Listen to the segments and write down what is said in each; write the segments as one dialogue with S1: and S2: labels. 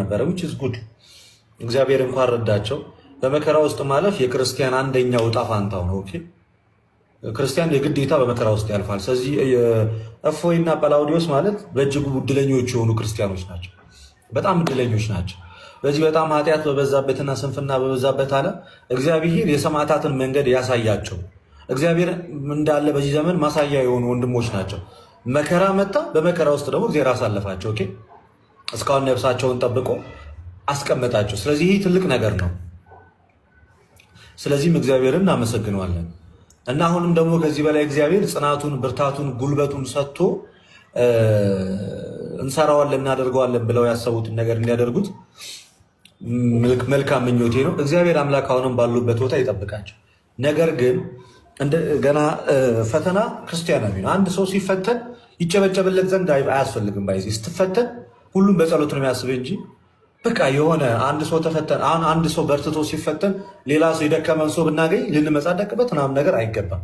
S1: ነበረ which is good እግዚአብሔር እንኳን ረዳቸው በመከራ ውስጥ ማለፍ የክርስቲያን አንደኛው ዕጣ ፋንታው ነው ኦኬ ክርስቲያን የግዴታ በመከራ ውስጥ ያልፋል ስለዚህ እፎይና ጳላውዲዮስ ማለት በእጅጉ ዕድለኞች የሆኑ ክርስቲያኖች ናቸው በጣም ዕድለኞች ናቸው በዚህ በጣም ኃጢአት በበዛበትና ስንፍና በበዛበት አለ እግዚአብሔር የሰማዕታትን መንገድ ያሳያቸው እግዚአብሔር እንዳለ በዚህ ዘመን ማሳያ የሆኑ ወንድሞች ናቸው መከራ መጣ በመከራ ውስጥ ደግሞ እግዚአብሔር አሳለፋቸው ኦኬ እስካሁን ነፍሳቸውን ጠብቆ አስቀመጣቸው ስለዚህ ይህ ትልቅ ነገር ነው ስለዚህም እግዚአብሔርን እናመሰግነዋለን እና አሁንም ደግሞ ከዚህ በላይ እግዚአብሔር ጽናቱን ብርታቱን ጉልበቱን ሰጥቶ እንሰራዋለን እናደርገዋለን ብለው ያሰቡትን ነገር እንዲያደርጉት መልካም ምኞቴ ነው እግዚአብሔር አምላክ አሁንም ባሉበት ቦታ ይጠብቃቸው ነገር ግን ገና ፈተና ክርስቲያናዊ ነው አንድ ሰው ሲፈተን ይጨበጨብለት ዘንድ አያስፈልግም ባይዚ ስትፈተን ሁሉም በጸሎት ነው የሚያስብ እንጂ በቃ የሆነ አንድ ሰው ተፈተን አሁን አንድ ሰው በርትቶ ሲፈተን ሌላ ሰው የደከመን ሰው ብናገኝ ልንመጻደቅበት ምናምን ነገር አይገባም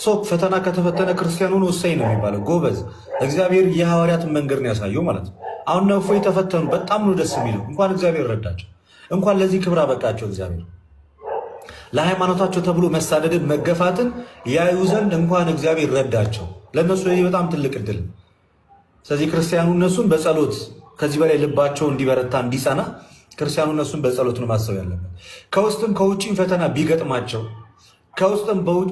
S1: ሰው ፈተና ከተፈተነ ክርስቲያኑን ወሳኝ ነው የሚባለው ጎበዝ እግዚአብሔር የሐዋርያትን መንገድ ነው ያሳየው ማለት ነው አሁን ነው እፎይ ተፈተኑ በጣም ነው ደስ የሚለው እንኳን እግዚአብሔር ረዳቸው እንኳን ለዚህ ክብር አበቃቸው እግዚአብሔር ለሃይማኖታቸው ተብሎ መሳደድን መገፋትን ያዩ ዘንድ እንኳን እግዚአብሔር ረዳቸው ለነሱ ይሄ በጣም ትልቅ እድል ስለዚህ ክርስቲያኑ እነሱን በጸሎት ከዚህ በላይ ልባቸው እንዲበረታ እንዲጸና ክርስቲያኑ እነሱን በጸሎት ነው ማሰብ ያለበት ከውስጥም ከውጭም ፈተና ቢገጥማቸው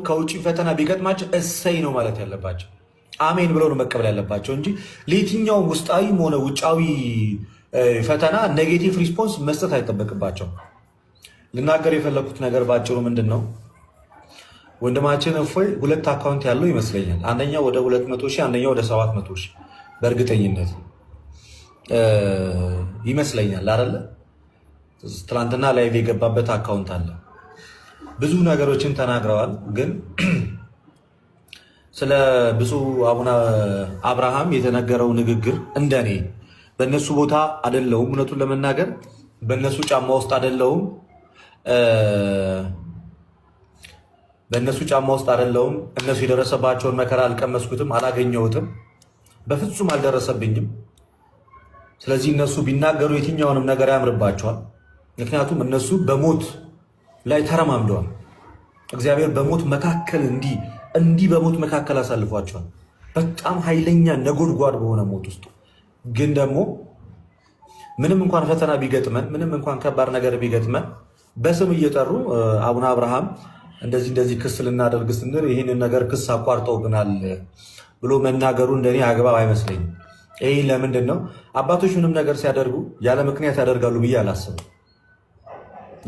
S1: ከውጭም ፈተና ቢገጥማቸው እሰይ ነው ማለት ያለባቸው አሜን ብለው ነው መቀበል ያለባቸው እንጂ ለየትኛው ውስጣዊም ሆነ ውጫዊ ፈተና ኔጌቲቭ ሪስፖንስ መስጠት አይጠበቅባቸው ልናገር የፈለኩት ነገር ባጭሩ ምንድነው ወንድማችን እፎይ ሁለት አካውንት ያለው ይመስለኛል አንደኛው ወደ 200,000 አንደኛው ወደ 700,000 በእርግጠኝነት ይመስለኛል አይደለ ትላንትና ላይቭ የገባበት አካውንት አለ ብዙ ነገሮችን ተናግረዋል ግን ስለ ብፁዕ አቡነ አብርሃም የተነገረው ንግግር እንደኔ በእነሱ ቦታ አይደለሁም እውነቱን ለመናገር በእነሱ ጫማ ውስጥ አይደለሁም እነሱ የደረሰባቸውን መከራ አልቀመስኩትም አላገኘሁትም በፍጹም አልደረሰብኝም ስለዚህ እነሱ ቢናገሩ የትኛውንም ነገር ያምርባቸዋል ምክንያቱም እነሱ በሞት ላይ ተረማምደዋል እግዚአብሔር በሞት መካከል እንዲህ በሞት መካከል አሳልፏቸዋል በጣም ኃይለኛ ነጎድጓድ በሆነ ሞት ውስጥ ግን ደግሞ ምንም እንኳን ፈተና ቢገጥመን ምንም እንኳን ከባድ ነገር ቢገጥመን በስም እየጠሩ አቡነ አብርሃም እንደዚህ ክስ ልናደርግ ስንል ይህንን ነገር ክስ አቋርጠውብናል ብሎ መናገሩ እንደኔ አግባብ አይመስለኝም ይህ ለምንድን ነው አባቶች ምንም ነገር ሲያደርጉ ያለ ምክንያት ያደርጋሉ ብዬ አላስብም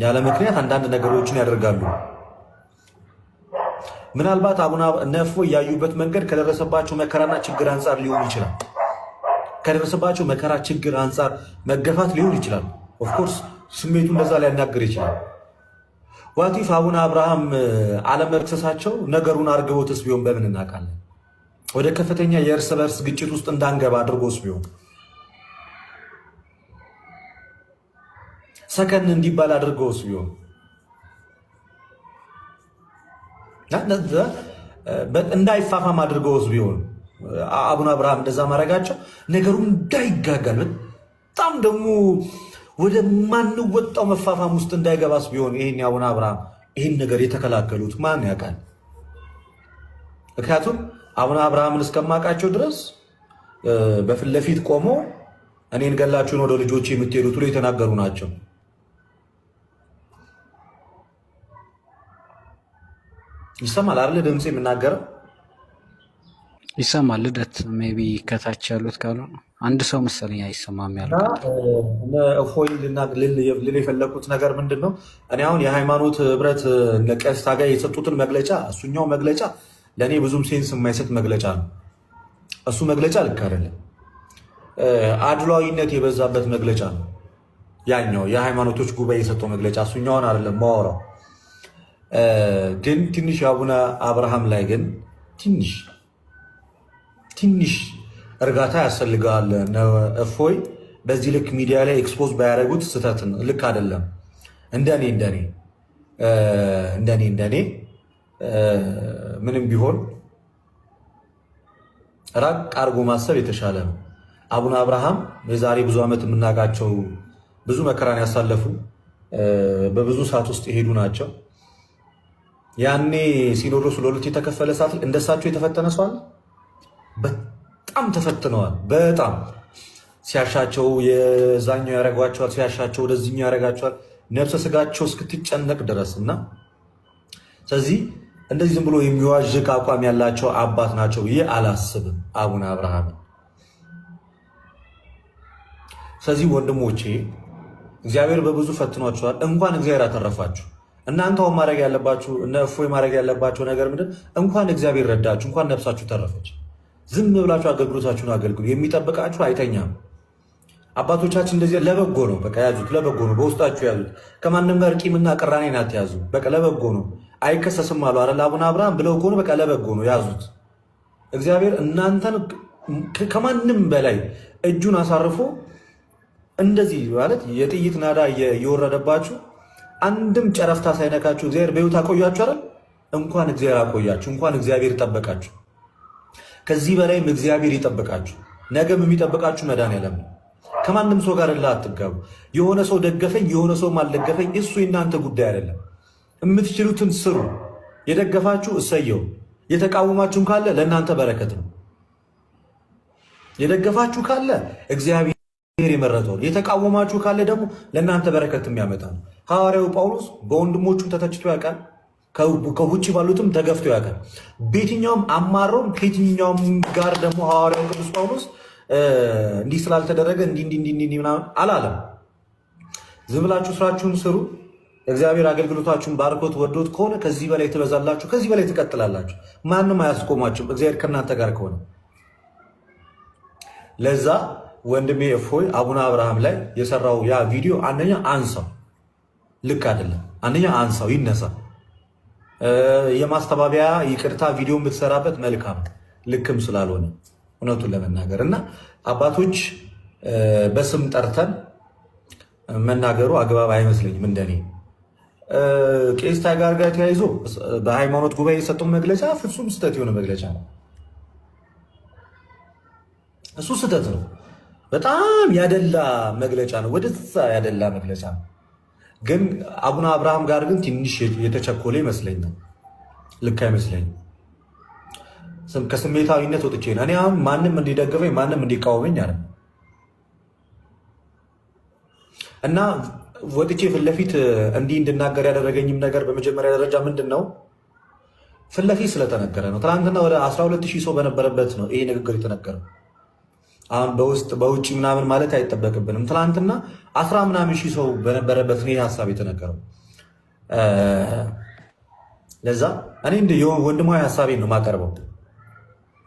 S1: ያለ ምክንያት አንዳንድ ነገሮችን ያደርጋሉ ምናልባት አቡነ እፎይ ያዩበት መንገድ ከደረሰባቸው መከራና ችግር አንጻር ሊሆን ይችላል ከደረሰባቸው መከራ ችግር አንጻር መገፋት ሊሆን ይችላል ኦፍኮርስ ስሜቱ እንደዛ ሊያናግር ይችላል ዋቲፍ አቡነ አብርሃም አለመክሰሳቸው ነገሩን አርገውትስ ቢሆን በምን እናውቃለን ወደ ከፍተኛ የእርስ በርስ ግጭት ውስጥ እንዳንገባ አድርጎስ ቢሆን ሰከን እንዲባል አድርገውስ ቢሆን እንዳይፋፋም አድርገውስ ቢሆን አቡነ አብርሃም እንደዛ ማድረጋቸው ነገሩ እንዳይጋጋል በጣም ደግሞ ወደ ማንወጣው መፋፋም ውስጥ እንዳይገባስ ቢሆን ይሄን አቡነ አብርሃም ይሄን ነገር የተከላከሉት ማን ያውቃል ምክንያቱም አቡነ አብርሃምን እስከማውቃቸው ድረስ በፊት ለፊት ቆሞ እኔን ገላችሁን ወደ ልጆች የምትሄዱት ብሎ የተናገሩ ናቸው ይሰማል አይደል ድምጽ የምናገረው
S2: ይሰማል ልደት ሜቢ ከታች ያሉት ካሉ አንድ ሰው መሰለኝ አይሰማም ያለው
S1: እፎይ ልል የፈለኩት ነገር ምንድነው እኔ አሁን የሃይማኖት ህብረት ለቀስ ታጋይ የሰጡትን መግለጫ እሱኛው መግለጫ ለኔ ብዙም ሴንስ የማይሰጥ መግለጫ ነው እሱ መግለጫ ልክ አይደለም አድሏዊነት የበዛበት መግለጫ ነው ያኛው የሃይማኖቶች ጉባኤ የሰጠው መግለጫ እሱኛውን አይደለም ማወራው ግን ትንሽ አቡነ አብርሃም ላይ ግን ትንሽ እርጋታ ያስፈልጋል እፎይ በዚህ ልክ ሚዲያ ላይ ኤክስፖዝ ባያደርጉት ስህተት ልክ አይደለም እንደኔ ምንም ቢሆን ራቅ አርጎ ማሰብ የተሻለ ነው አቡነ አብርሃም የዛሬ ብዙ ዓመት የምናውቃቸው ብዙ መከራን ያሳለፉ በብዙ ሰዓት ውስጥ የሄዱ ናቸው። ያኔ ሲኖዶሱ ለሁለት የተከፈለ ሰዓት እንደሳቸው የተፈተነ ሰው አለ? በጣም ተፈትነዋል። በጣም ሲያሻቸው የዛኛው ያደርጓቸዋል፣ ሲያሻቸው ወደዚህኛው ያደርጋቸዋል፣ ነፍሰ ስጋቸው እስክትጨነቅ ድረስ እና ስለዚህ እንደዚህ ዝም ብሎ የሚዋዥቅ አቋም ያላቸው አባት ናቸው ብዬ አላስብም አቡነ አብርሃም። ስለዚህ ወንድሞቼ እግዚአብሔር በብዙ ፈትኗቸዋል። እንኳን እግዚአብሔር አተረፋችሁ። እናንተው ማድረግ ያለባችሁ እነ እፎይ ማድረግ ያለባቸው ነገር ምንድን? እንኳን እግዚአብሔር ረዳችሁ፣ እንኳን ነፍሳችሁ ተረፈች። ዝም ብላችሁ አገልግሎታችሁን አገልግሉ። የሚጠብቃችሁ አይተኛም። አባቶቻችን እንደዚህ ለበጎ ነው። በቃ ያዙት፣ ለበጎ ነው። በውስጣችሁ ያዙት። ከማንም ጋር ቂምና ቅራኔን አትያዙ። በቃ ለበጎ ነው። አይከሰስም አሉ አይደል አቡነ አብርሃም ብለው ከሆነ በቃ ለበጎ ነው፣ ያዙት። እግዚአብሔር እናንተን ከማንም በላይ እጁን አሳርፎ እንደዚህ ማለት የጥይት ናዳ እየወረደባችሁ አንድም ጨረፍታ ሳይነካችሁ እግዚአብሔር በሕይወት አቆያችሁ አይደል? እንኳን እግዚአብሔር አቆያችሁ፣ እንኳን እግዚአብሔር ይጠበቃችሁ። ከዚህ በላይም እግዚአብሔር ይጠብቃችሁ። ነገም የሚጠብቃችሁ መድኃኒዓለም ነው። ከማንም ሰው ጋር አትጋቡ። የሆነ ሰው ደገፈኝ፣ የሆነ ሰው አልደገፈኝ፣ እሱ የእናንተ ጉዳይ አይደለም። የምትችሉትን ስሩ። የደገፋችሁ እሰየው፣ የተቃወማችሁም ካለ ለእናንተ በረከት ነው። የደገፋችሁ ካለ እግዚአብሔር የመረጠው፣ የተቃወማችሁ ካለ ደግሞ ለእናንተ በረከት የሚያመጣ ነው። ሐዋርያው ጳውሎስ በወንድሞቹም ተተችቶ ያውቃል፣ ከውጭ ባሉትም ተገፍቶ ያውቃል። በየትኛውም አማረውም ከየትኛውም ጋር ደግሞ ሐዋርያው ቅዱስ ጳውሎስ እንዲህ ስላልተደረገ እንዲህ ምናምን አላለም። ዝም ብላችሁ ስራችሁን ስሩ። እግዚአብሔር አገልግሎታችሁን ባርኮት ወዶት ከሆነ ከዚህ በላይ ትበዛላችሁ፣ ከዚህ በላይ ትቀጥላላችሁ። ማንም አያስቆማችሁም እግዚአብሔር ከእናንተ ጋር ከሆነ። ለዛ ወንድሜ እፎይ አቡነ አብርሃም ላይ የሰራው ያ ቪዲዮ አንደኛ አንሳው፣ ልክ አይደለም። አንደኛ አንሳው፣ ይነሳ። የማስተባበያ ይቅርታ ቪዲዮ የምትሰራበት መልካም፣ ልክም ስላልሆነ እውነቱን ለመናገር እና አባቶች በስም ጠርተን መናገሩ አግባብ አይመስለኝም። እንደኔ ቄስ ታጋር ጋር ተያይዞ በሃይማኖት ጉባኤ የሰጠው መግለጫ ፍጹም ስህተት የሆነ መግለጫ ነው። እሱ ስህተት ነው። በጣም ያደላ መግለጫ ነው። ወደዛ ያደላ መግለጫ ነው። ግን አቡነ አብርሃም ጋር ግን ትንሽ የተቸኮለ ይመስለኛል። ልክ አይመስለኝም። ከስሜታዊነት ወጥቼ ነው። እኔ አሁን ማንም እንዲደግፈኝ ማንም እንዲቃወመኝ አለ እና ወጥቼ ፊት ለፊት እንዲህ እንድናገር ያደረገኝም ነገር በመጀመሪያ ደረጃ ምንድን ነው? ፊት ለፊት ስለተነገረ ነው። ትናንትና ወደ 12,000 ሰው በነበረበት ነው ይሄ ንግግር የተነገረው። አሁን በውስጥ በውጭ ምናምን ማለት አይጠበቅብንም። ትናንትና 10 ምናምን ሺህ ሰው በነበረበት ነው ይሄ ሀሳብ የተነገረው። ለዛ እኔ እንደ ወንድማዊ ሀሳቤን ነው የማቀርበው።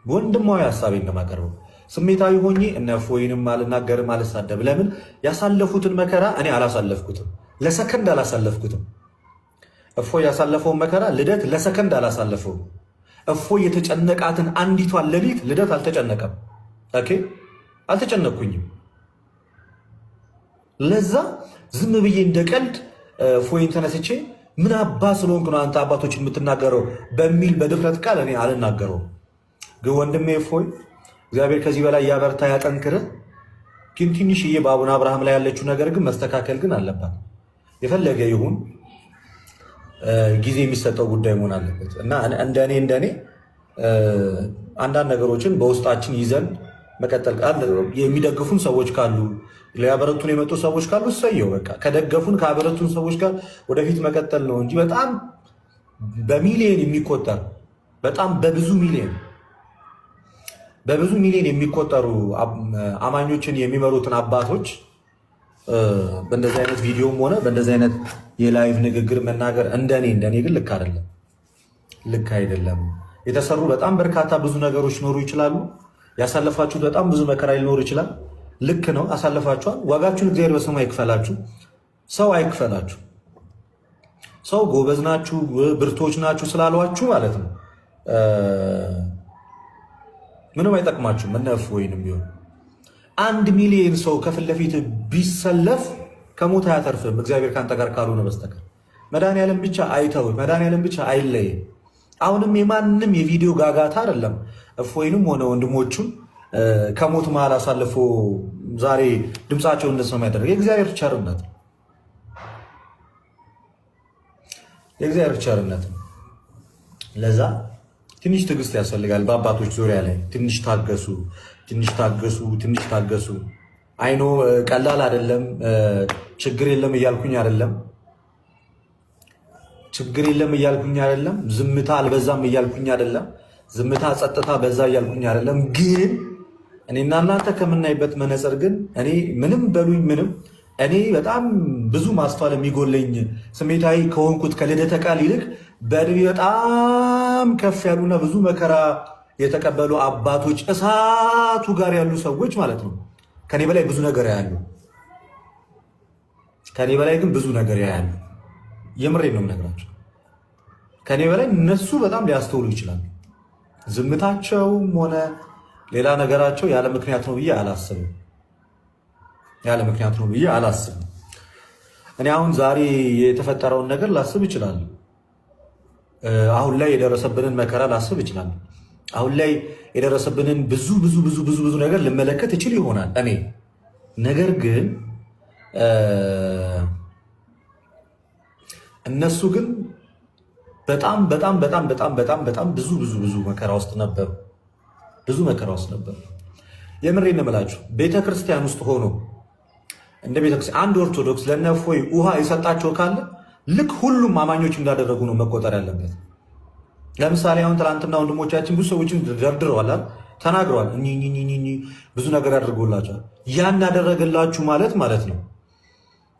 S1: ወንድማዊ ሀሳቤን ነው የማቀርበው። ስሜታዊ ሆኜ እነ እፎይንም አልናገርም፣ አልሳደብ። ለምን ያሳለፉትን መከራ እኔ አላሳለፍኩትም፣ ለሰከንድ አላሳለፍኩትም። እፎይ ያሳለፈውን መከራ ልደት ለሰከንድ አላሳለፈውም። እፎይ የተጨነቃትን አንዲቷን ሌሊት ልደት አልተጨነቀም። ኦኬ አልተጨነቅኩኝም። ለዛ ዝም ብዬ እንደ ቀልድ እፎይን ተነስቼ ምን አባ ስለሆንክ ነው አንተ አባቶችን የምትናገረው በሚል በድፍረት ቃል እኔ አልናገረውም። ግን ወንድሜ እፎይ እግዚአብሔር ከዚህ በላይ ያበርታ ያጠንክርህ። ግን ትንሽዬ በአቡነ አብርሃም ላይ ያለችው ነገር ግን መስተካከል ግን አለባት። የፈለገ ይሁን ጊዜ የሚሰጠው ጉዳይ መሆን አለበት እና እንደኔ አንዳንድ ነገሮችን በውስጣችን ይዘን መቀጠል የሚደግፉን ሰዎች ካሉ ሊያበረቱን የመጡ ሰዎች ካሉ እሰየው። በቃ ከደገፉን ካበረቱን ሰዎች ጋር ወደፊት መቀጠል ነው እንጂ በጣም በሚሊዮን የሚቆጠር በጣም በብዙ ሚሊዮን የሚቆጠሩ አማኞችን የሚመሩትን አባቶች በእንደዚህ አይነት ቪዲዮም ሆነ በእንደዚህ አይነት የላይቭ ንግግር መናገር እንደኔ ግን ልክ አይደለም። የተሰሩ በጣም በርካታ ብዙ ነገሮች ሊኖሩ ይችላሉ። ያሳለፋችሁት በጣም ብዙ መከራ ሊኖር ይችላል። ልክ ነው፣ አሳልፋችኋል። ዋጋችሁን እግዚአብሔር በሰማይ ይክፈላችሁ፣ ሰው አይክፈላችሁ። ሰው ጎበዝ ናችሁ ብርቶች ናችሁ ስላሏችሁ ማለት ነው ምንም አይጠቅማችሁም። እነ እፎይንም ቢሆን 1 ሚሊዮን ሰው ከፊት ለፊት ቢሰለፍ ከሞት አያተርፍም እግዚአብሔር ከአንተ ጋር ካልሆነ በስተቀር። መድኃኒዓለም ብቻ አይተውም፣ መድኃኒዓለም ብቻ አይለይም። አሁንም የማንም የቪዲዮ ጋጋታ አይደለም እፎይንም ሆነ ወንድሞቹን ከሞት መሃል አሳልፎ ዛሬ ድምፃቸውን እንድንሰማ ያደረገ የእግዚአብሔር ቸርነት ነው። የእግዚአብሔር ቸርነት ነው። ለዛ ትንሽ ትዕግስት ያስፈልጋል። በአባቶች ዙሪያ ላይ ትንሽ ታገሱ፣ ትንሽ ታገሱ፣ ትንሽ ታገሱ። አይኖ ቀላል አይደለም። ችግር የለም እያልኩኝ አይደለም። ችግር የለም እያልኩኝ አይደለም። ዝምታ አልበዛም እያልኩኝ አይደለም። ዝምታ ጸጥታ በዛ እያልኩኝ አይደለም። ግን እኔና እናንተ ከምናይበት መነጽር ግን እኔ ምንም በሉኝ ምንም እኔ በጣም ብዙ ማስተዋል የሚጎለኝ ስሜታዊ ከሆንኩት ከልደተ ቃል ይልቅ በእድሜ በጣም ከፍ ያሉና ብዙ መከራ የተቀበሉ አባቶች እሳቱ ጋር ያሉ ሰዎች ማለት ነው ከኔ በላይ ብዙ ነገር ያያሉ። ከኔ በላይ ግን ብዙ ነገር ያያሉ። የምሬን ነው የምነግራቸው። ከኔ በላይ እነሱ በጣም ሊያስተውሉ ይችላሉ። ዝምታቸውም ሆነ ሌላ ነገራቸው ያለ ምክንያት ነው ብዬ አላስብም። ያለ ምክንያት ነው ብዬ አላስብም። እኔ አሁን ዛሬ የተፈጠረውን ነገር ላስብ እችላለሁ። አሁን ላይ የደረሰብንን መከራ ላስብ እችላለሁ። አሁን ላይ የደረሰብንን ብዙ ብዙ ብዙ ብዙ ብዙ ነገር ልመለከት እችል ይሆናል እኔ። ነገር ግን እነሱ ግን በጣም በጣም በጣም በጣም በጣም በጣም ብዙ ብዙ ብዙ መከራ ውስጥ ነበሩ። ብዙ መከራ ውስጥ ነበሩ። የምሬን ነው የምላችሁ። ቤተክርስቲያን ውስጥ ሆኖ እንደ ቤተክርስቲያን አንድ ኦርቶዶክስ ለእነ እፎይ ውሃ የሰጣቸው ካለ ልክ ሁሉም አማኞች እንዳደረጉ ነው መቆጠር ያለበት። ለምሳሌ አሁን ትናንትና ወንድሞቻችን ብዙ ሰዎችን ደርድረዋል፣ ተናግረዋል፣ ብዙ ነገር ያደርጉላቸዋል። ያን ያደረገላችሁ ማለት ነው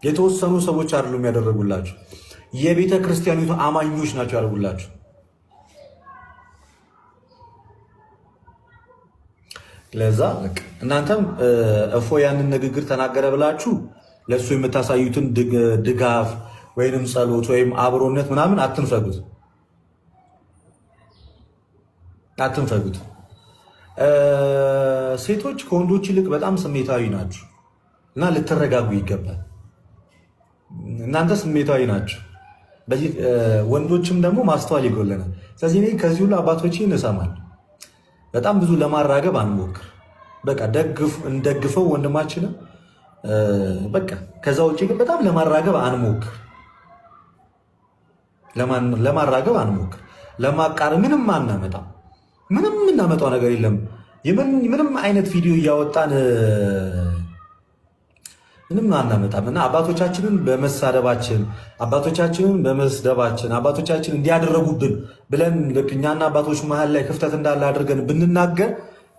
S1: የተወሰኑ ሰዎች አይደሉም ያደረጉላችሁ፣ የቤተ ክርስቲያኒቱ አማኞች ናቸው ያደርጉላችሁ። ለዛ እናንተም እፎይ ያንን ንግግር ተናገረ ብላችሁ ለእሱ የምታሳዩትን ድጋፍ ወይንም ጸሎት ወይም አብሮነት ምናምን አትንፈጉት አትንፈጉት። ሴቶች ከወንዶች ይልቅ በጣም ስሜታዊ ናችሁ እና ልትረጋጉ ይገባል። እናንተ ስሜታዊ ናችሁ፣ ወንዶችም ደግሞ ማስተዋል ይጎለናል። ስለዚህ እኔ ከዚህ ሁሉ አባቶቼ እንሰማል። በጣም ብዙ ለማራገብ አንሞክር። በቃ እንደግፈው ወንድማችንም በቃ። ከዛ ውጭ ግን በጣም ለማራገብ አንሞክር፣ ለማራገብ አንሞክር። ለማቃር ምንም አናመጣም። ምንም እናመጣው ነገር የለም። ምንም አይነት ቪዲዮ እያወጣን ምንም አናመጣም። እና አባቶቻችንን በመሳደባችን አባቶቻችንን በመስደባችን አባቶቻችን እንዲያደረጉብን ብለን ልክ እኛና አባቶች መሀል ላይ ክፍተት እንዳለ አድርገን ብንናገር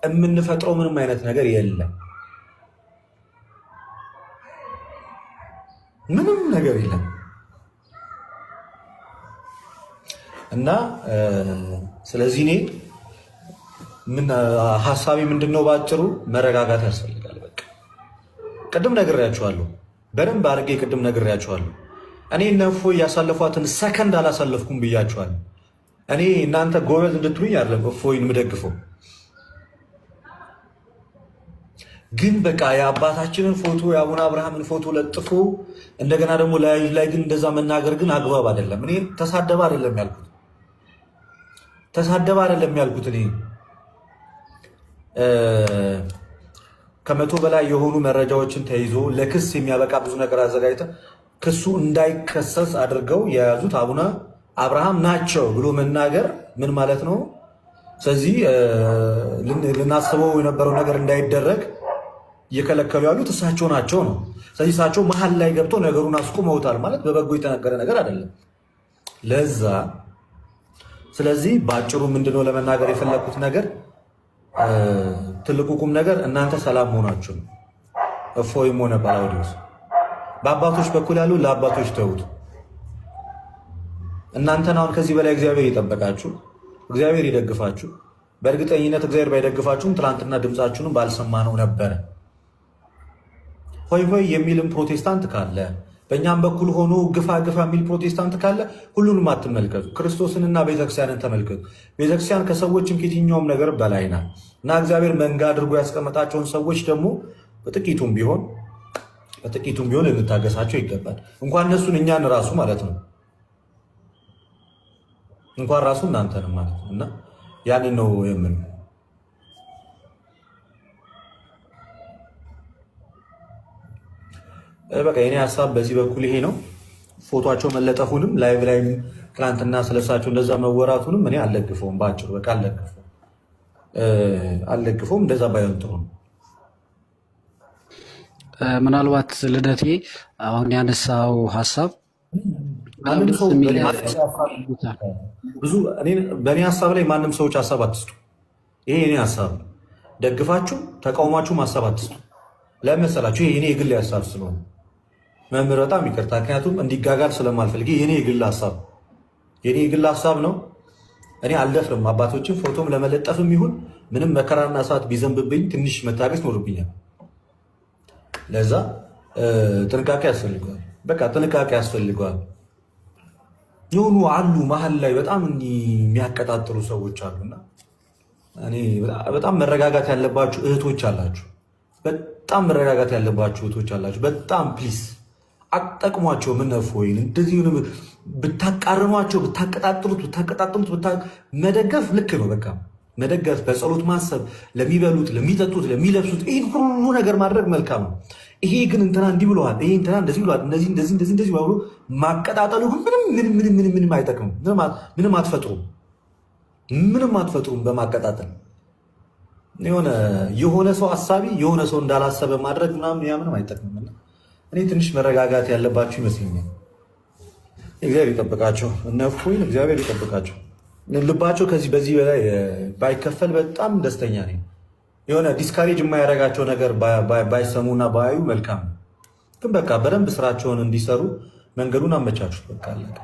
S1: የምንፈጥረው ምንም አይነት ነገር የለም። ምንም ነገር የለም። እና ስለዚህ እኔ ሀሳቤ ምንድነው? ባጭሩ መረጋጋት ያስፈልጋል። በቃ ቅድም ነግሬያችኋለሁ፣ በደንብ አድርጌ ቅድም ነግሬያችኋለሁ። እኔ እነ እፎይ ያሳለፏትን ሰከንድ አላሳለፍኩም ብያችኋለሁ። እኔ እናንተ ጎበዝ እንድትሉኝ አይደለም እፎይን የምደግፈው፣ ግን በቃ የአባታችንን ፎቶ የአቡነ አብርሃምን ፎቶ ለጥፎ እንደገና ደግሞ ላይ ግን እንደዛ መናገር ግን አግባብ አይደለም። እኔ ተሳደበ አይደለም ያልኩት፣ ተሳደበ አይደለም ያልኩት። እኔ ከመቶ በላይ የሆኑ መረጃዎችን ተይዞ ለክስ የሚያበቃ ብዙ ነገር አዘጋጅተ ክሱ እንዳይከሰስ አድርገው የያዙት አቡነ አብርሃም ናቸው ብሎ መናገር ምን ማለት ነው? ስለዚህ ልናስበው የነበረው ነገር እንዳይደረግ እየከለከሉ ያሉት እሳቸው ናቸው ነው። ስለዚህ እሳቸው መሀል ላይ ገብቶ ነገሩን አስቁመውታል ማለት በበጎ የተነገረ ነገር አይደለም። ለዛ ስለዚህ በአጭሩ ምንድነው ለመናገር የፈለግኩት ነገር፣ ትልቁ ቁም ነገር እናንተ ሰላም መሆናችሁ ነው። እፎይም ሆነ ጳላውዲዮስ በአባቶች በኩል ያሉ ለአባቶች ተውት። እናንተን አሁን ከዚህ በላይ እግዚአብሔር ይጠበቃችሁ፣ እግዚአብሔር ይደግፋችሁ። በእርግጠኝነት እግዚአብሔር ባይደግፋችሁም ትናንትና ድምፃችሁንም ባልሰማነው ነበረ። ሆይ ሆይ የሚልም ፕሮቴስታንት ካለ፣ በእኛም በኩል ሆኖ ግፋ ግፋ የሚል ፕሮቴስታንት ካለ ሁሉንም አትመልከቱ። ክርስቶስንና ቤተክርስቲያንን ተመልከቱ። ቤተክርስቲያን ከሰዎችም ከየትኛውም ነገር በላይ ናት እና እግዚአብሔር መንጋ አድርጎ ያስቀመጣቸውን ሰዎች ደግሞ በጥቂቱም ቢሆን ልንታገሳቸው ይገባል። እንኳን እነሱን እኛን ራሱ ማለት ነው፣ እንኳን ራሱ እናንተንም ማለት ነው። እና ያንን ነው የምን በቃ የኔ ሀሳብ በዚህ በኩል ይሄ ነው። ፎቶቸው መለጠፉንም ላይቭ ላይም ትናንትና ስለሳቸው እንደዛ መወራቱንም እኔ አልለግፈውም። በአጭሩ በቃ አልለግፈውም። እንደዛ ባይሆን ጥሩ ነው።
S2: ምናልባት ልደቴ አሁን ያነሳው ሀሳብ
S1: በእኔ ሀሳብ ላይ ማንም ሰዎች ሀሳብ አትስጡ። ይሄ የኔ ሀሳብ ነው። ደግፋችሁ ተቃውማችሁም ሀሳብ አትስጡ። ለመሰላችሁ ይሄ የኔ የግል ሀሳብ ስለሆነ መምህር በጣም ይቅርታ፣ ምክንያቱም እንዲጋጋል ስለማልፈልግ የኔ የግል ሀሳብ ነው። እኔ አልደፍርም። አባቶችን ፎቶም ለመለጠፍም ይሁን ምንም መከራና ሰዓት ቢዘንብብኝ ትንሽ መታገስ ይኖርብኛል። ለዛ ጥንቃቄ ያስፈልገዋል። በቃ ጥንቃቄ ያስፈልገዋል። የሆኑ አሉ መሀል ላይ በጣም የሚያቀጣጥሉ ሰዎች አሉና እኔ በጣም መረጋጋት ያለባችሁ እህቶች አላችሁ። በጣም መረጋጋት ያለባችሁ እህቶች አላችሁ። በጣም ፕሊስ አጠቅሟቸው። ምነፍ ወይን እንደዚህ ብታቃርኗቸው፣ ብታቀጣጥሉት መደገፍ ልክ ነው። በቃ መደገፍ፣ በጸሎት ማሰብ፣ ለሚበሉት፣ ለሚጠጡት፣ ለሚለብሱት ይህን ሁሉ ነገር ማድረግ መልካም ነው። ይሄ ግን እንትና እንዲህ ብለዋል፣ ይሄ እንትና እንደዚህ ብለዋል፣ እንደዚህ ብሎ ማቀጣጠሉ ምንም አይጠቅምም። ምንም አትፈጥሩም በማቀጣጠል የሆነ ሰው አሳቢ የሆነ ሰው እንዳላሰበ ማድረግ ምንም አይጠቅምም። እኔ ትንሽ መረጋጋት ያለባችሁ ይመስለኛል። እግዚአብሔር ይጠብቃቸው፣ እነፉኝ እግዚአብሔር ይጠብቃቸው። ልባቸው በዚህ በላይ ባይከፈል በጣም ደስተኛ ነኝ። የሆነ ዲስካሬጅ የማያደርጋቸው ነገር ባይሰሙና ባያዩ መልካም ነው። ግን በቃ በደንብ ስራቸውን እንዲሰሩ መንገዱን አመቻቹት። በቃ አለቀ።